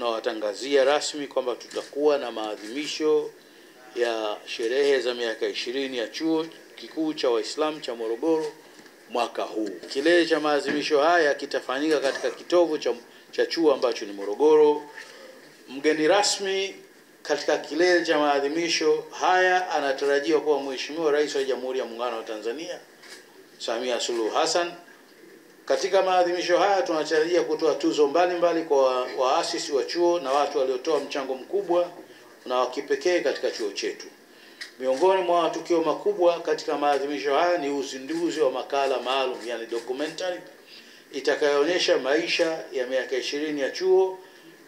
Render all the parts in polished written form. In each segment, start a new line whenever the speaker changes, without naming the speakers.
tunawatangazia rasmi kwamba tutakuwa na maadhimisho ya sherehe za miaka 20 ya Chuo Kikuu cha Waislamu cha Morogoro mwaka huu. Kilele cha maadhimisho haya kitafanyika katika kitovu cha chuo ambacho ni Morogoro. Mgeni rasmi katika kilele cha maadhimisho haya anatarajiwa kuwa Mheshimiwa Rais wa Jamhuri ya Muungano wa Tanzania Samia Suluhu Hassan. Katika maadhimisho haya tunatarajia kutoa tuzo mbalimbali kwa waasisi wa chuo na watu waliotoa mchango mkubwa na wa kipekee katika chuo chetu. Miongoni mwa matukio makubwa katika maadhimisho haya ni uzinduzi wa makala maalum, yani documentary, itakayoonyesha maisha ya miaka 20 ya chuo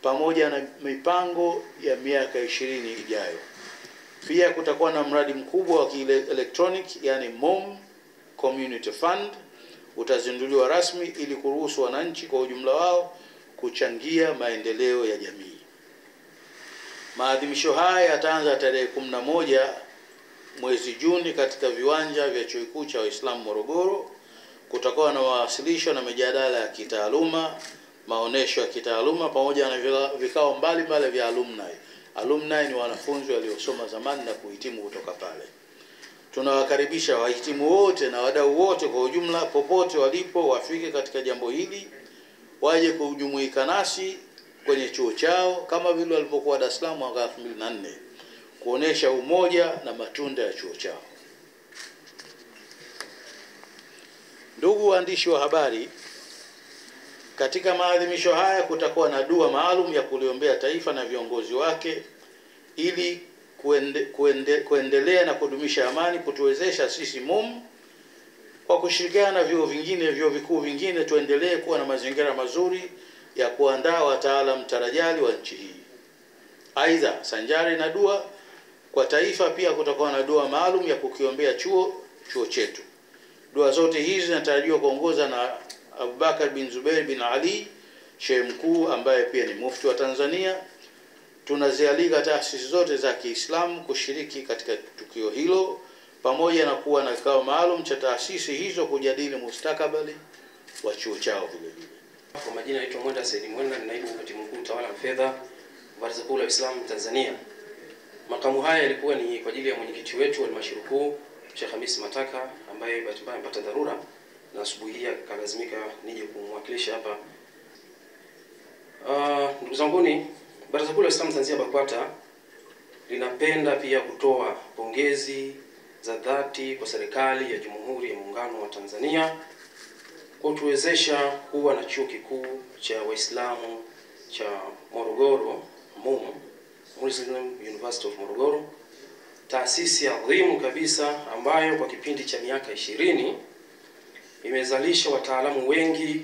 pamoja na mipango ya miaka 20 ijayo. Pia kutakuwa na mradi mkubwa wa kielektronic, yani MOM Community Fund, utazinduliwa rasmi ili kuruhusu wananchi kwa ujumla wao kuchangia maendeleo ya jamii. Maadhimisho haya yataanza tarehe 11 mwezi Juni katika viwanja vya Chuo Kikuu cha Waislamu Morogoro. Kutakuwa na mawasilisho na mijadala ya kitaaluma, maonesho ya kitaaluma pamoja na vikao mbalimbali vya alumni. Alumni ni wanafunzi waliosoma zamani na kuhitimu kutoka pale. Tunawakaribisha wahitimu wote na wadau wote kwa ujumla, popote walipo, wafike katika jambo hili, waje kujumuika nasi kwenye chuo chao kama vile walipokuwa Dar es Salaam mwaka 2004, kuonesha umoja na matunda ya chuo chao. Ndugu waandishi wa habari, katika maadhimisho haya kutakuwa na dua maalum ya kuliombea taifa na viongozi wake ili kuendelea na kudumisha amani, kutuwezesha sisi MOM kwa kushirikiana na vyuo vikuu vingine tuendelee kuwa na mazingira mazuri ya kuandaa wataalamu tarajali wa nchi hii. Aidha, sanjari na dua kwa taifa, pia kutakuwa na dua maalum ya kukiombea chuo chetu. Dua zote hizi zinatarajiwa kuongozwa na Abubakar bin Zubair bin Ali, Sheikh mkuu ambaye pia ni mufti wa Tanzania. Tunazialika taasisi zote za Kiislamu kushiriki katika tukio hilo, pamoja na kuwa na kikao maalum cha taasisi hizo kujadili mustakabali wa chuo chao vile vile.
Kwa majina naitwa Mwenda Said Mwenda, ni naibu katibu mkuu utawala wa fedha Baraza Kuu la Waislamu Tanzania. Makamu haya yalikuwa ni kwa ajili ya mwenyekiti wetu wa halmashauri kuu Sheikh Hamis Mataka, ambaye amepata dharura na asubuhi hii akalazimika nije kumwakilisha hapa. Ndugu zangu, Baraza Kuu la Waislamu Tanzania BAKWATA linapenda pia kutoa pongezi za dhati kwa serikali ya Jamhuri ya Muungano wa Tanzania kwa kutuwezesha kuwa na chuo kikuu cha Waislamu cha Morogoro, MOM, Muslim University of Morogoro, taasisi adhimu kabisa ambayo kwa kipindi cha miaka 20 imezalisha wataalamu wengi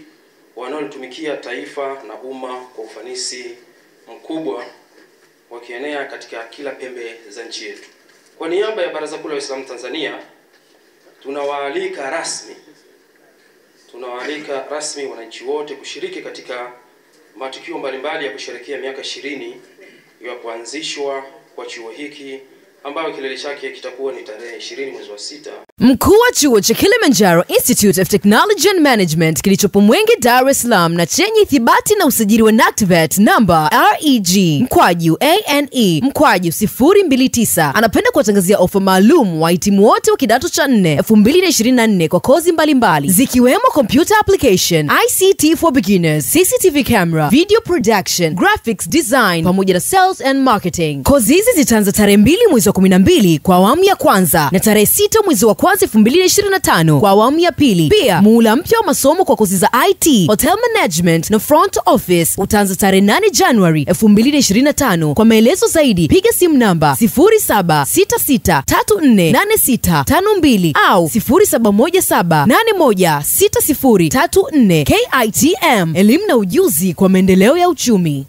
wanaotumikia taifa na umma kwa ufanisi mkubwa, wakienea katika kila pembe za nchi yetu. Kwa niaba ya Baraza Kuu la Waislamu Tanzania tunawaalika rasmi wananchi wote kushiriki katika matukio mbalimbali ya kusherehekea miaka 20 ya kuanzishwa kwa chuo hiki, ambayo kilele chake kitakuwa ni tarehe 20 mwezi wa 6.
Mkuu wa chuo cha Kilimanjaro Institute of Technology and Management kilichopo Mwenge, Dar es Salaam na chenye ithibati na usajili wa NACTVET namba REG/ANE/029 anapenda kuwatangazia ofa maalum wahitimu wote wa kidato cha 4 2024 kwa kozi mbalimbali zikiwemo computer application, ICT for beginners, CCTV camera, video production, graphics design pamoja na sales and marketing. Kozi hizi zitaanza tarehe 2 mwezi wa 12 kwa awamu ya kwanza na tarehe 6 mwezi wa 2025 kwa awamu ya pili. Pia muhula mpya wa masomo kwa kozi za IT, Hotel Management na Front Office utaanza tarehe 8 January 2025. Kwa maelezo zaidi piga simu namba 0766348652 au 0717816034. KITM, elimu na ujuzi kwa maendeleo ya uchumi.